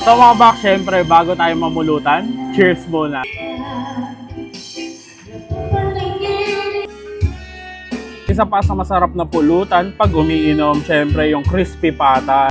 So mga bak, syempre bago tayo mamulutan, cheers muna. Isa pa sa masarap na pulutan pag umiinom, syempre yung crispy pata.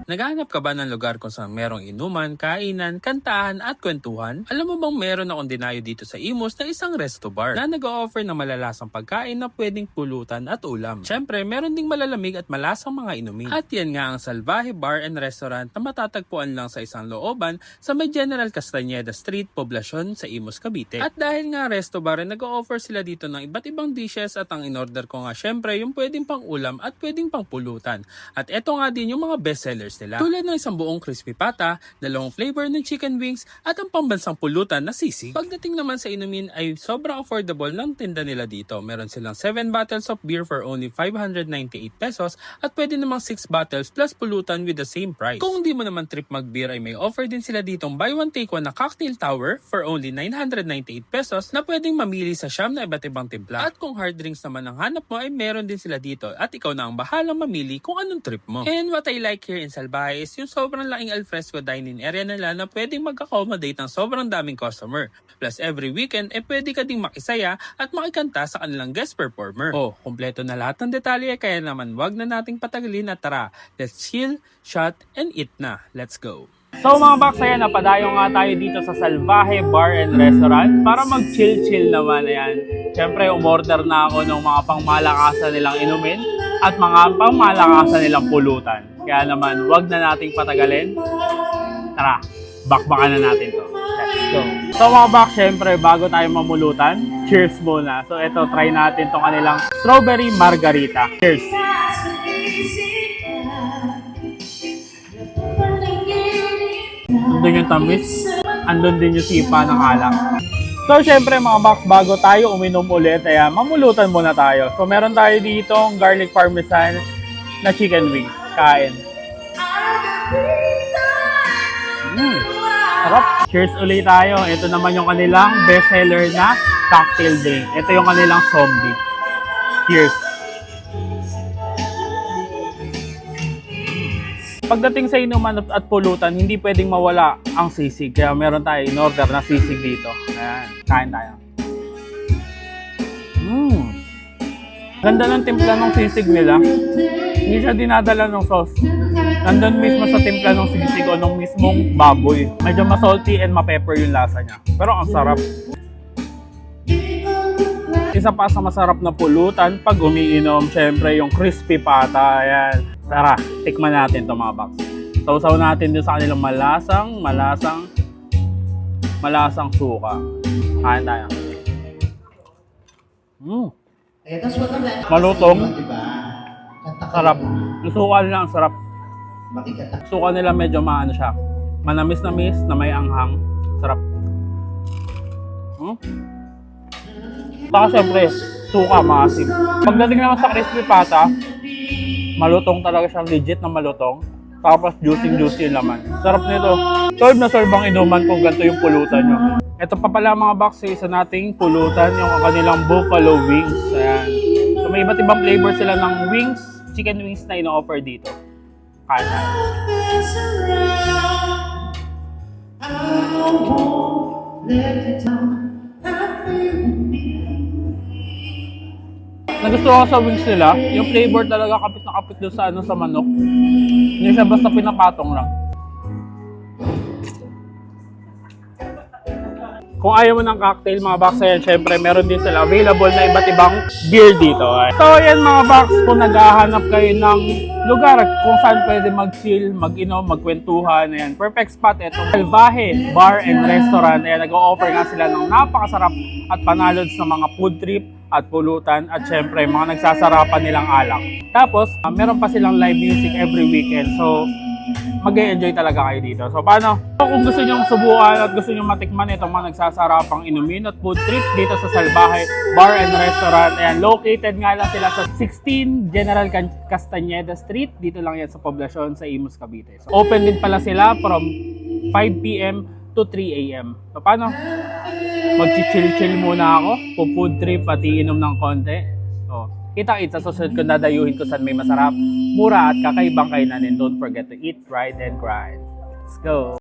Naghahanap ka ba ng lugar kung saan merong inuman, kainan, kantahan at kwentuhan? Alam mo bang meron akong dinayo dito sa Imus na isang resto bar na nag-o-offer ng malalasang pagkain na pwedeng pulutan at ulam. Syempre, meron ding malalamig at malasang mga inumin. At yan nga ang Salvaje Bar and Restaurant na matatagpuan lang sa isang looban sa may General Castañeda Street, Poblacion sa Imus, Cavite. At dahil nga resto bar, nag-o-offer sila dito ng iba't ibang dishes at ang in-order ko nga syempre yung pwedeng pang ulam at pwedeng pang pulutan. At eto nga din yung mga best sellers nila. Tulad ng isang buong crispy pata, dalawang flavor ng chicken wings, at ang pambansang pulutan na sisig. Pagdating naman sa inumin ay sobrang affordable ng tinda nila dito. Meron silang 7 bottles of beer for only 598 pesos at pwede namang 6 bottles plus pulutan with the same price. Kung hindi mo naman trip mag-beer ay may offer din sila ditong buy one take one na cocktail tower for only 998 pesos na pwedeng mamili sa siyam na iba't ibang timpla. At kung hard drinks naman ang hanap mo ay meron din sila dito at ikaw na ang bahalang mamili kung anong trip mo. And what I like here in Salvaje is yung sobrang laking alfresco dining area nila na pwedeng mag-accommodate ng sobrang daming customer. Plus every weekend pwede ka ding makisaya at makikanta sa kanilang guest performer. Oh, kumpleto na lahat ng detalye kaya naman wag na nating patagalin at tara, let's chill, shot, and eat na. Let's go! So mga bak, ayan, napadayo nga tayo dito sa Salvaje Bar and Restaurant para mag-chill-chill naman. Ayan. Siyempre, umorder na ako ng mga pangmalakasan nilang inumin at mga pangmalakasan nilang pulutan. Kaya naman, wag na nating patagalin. Tara, bakbakan na natin to. Let's go. So mga bak, syempre, bago tayo mamulutan, cheers muna. So ito, try natin tong kanilang strawberry margarita. Cheers! Andun yung tamis, andun din yung sipa ng alak. So syempre mga box, bago tayo uminom ulit, ayan, mamulutan muna tayo. So meron tayo dito garlic parmesan na chicken wings. Kain. Sarap. Cheers ulit tayo. Ito naman yung kanilang best seller na cocktail drink. Ito yung kanilang zombie. Cheers. Pagdating sa inuman at pulutan, hindi pwedeng mawala ang sisig. Kaya meron tayo in-order na sisig dito. Ayan, kain tayo. Ganda ng timpla ng sisig nila. Hindi siya dinadala ng sauce. Nandun mismo sa timpla ng sisig o ng mismong baboy. Medyo masalty and mapepper yung lasa niya. Pero ang sarap. Isa pa sa masarap na pulutan pag umiinom, syempre yung crispy pata. Ayan. Tara, tikman natin ito mga box. Sausaw natin din sa kanilang malasang suka. Kain tayo. Malutong. Sarap. Yung suka nila ang sarap. Suka nila medyo maano siya. Manamis-namis na may anghang. Sarap. Saka syempre, suka maasim. Pagdating naman sa crispy pata, malutong talaga siyang, legit na malutong. Tapos juicy yung laman. Sarap nito. Solve na solve ang inuman kung ganito yung pulutan nyo. Ito pa pala mga box, isa nating pulutan, yung kanilang buffalo wings. Ayan. So may iba't ibang flavor sila ng wings, chicken wings na ino-offer dito. Kain tayo. Nagustuhan ko sa wings nila, yung flavor talaga kapit na kapit doon sa sa manok. Hindi siya basta pinapatong lang. Kung ayaw mo ng cocktail mga box, ayan, syempre meron din sila available na iba't ibang beer dito. So ayan mga box, kung naghahanap kayo ng lugar kung saan pwede mag-chill, mag-inom, magkwentuhan, ayan, perfect spot ito. Salvaje Bar and Restaurant, ayan, nag-o-offer nga sila ng napakasarap at panalod sa mga food trip at pulutan at syempre mga nagsasarapan nilang alak. Tapos, meron pa silang live music every weekend. So, mag-e-enjoy talaga kayo dito. So, paano? Kung gusto nyo subukan at gusto nyo matikman itong mga nagsasarapang inumin at food trip dito sa Salvaje Bar and Restaurant. Ayan, located nga lang sila sa 16 General Castañeda Street. Dito lang yan sa Poblacion sa Imus, Cavite. So, open din pala sila from 5 p.m. to 3 a.m. So, paano? Mag-chill-chill muna ako. Po-food trip at iinom ng konti. So, Kita-kits sa susunod ko dadayuhin ko saan may masarap, mura at kakaibang kainan. And don't forget to eat, ride, and grind. Let's go!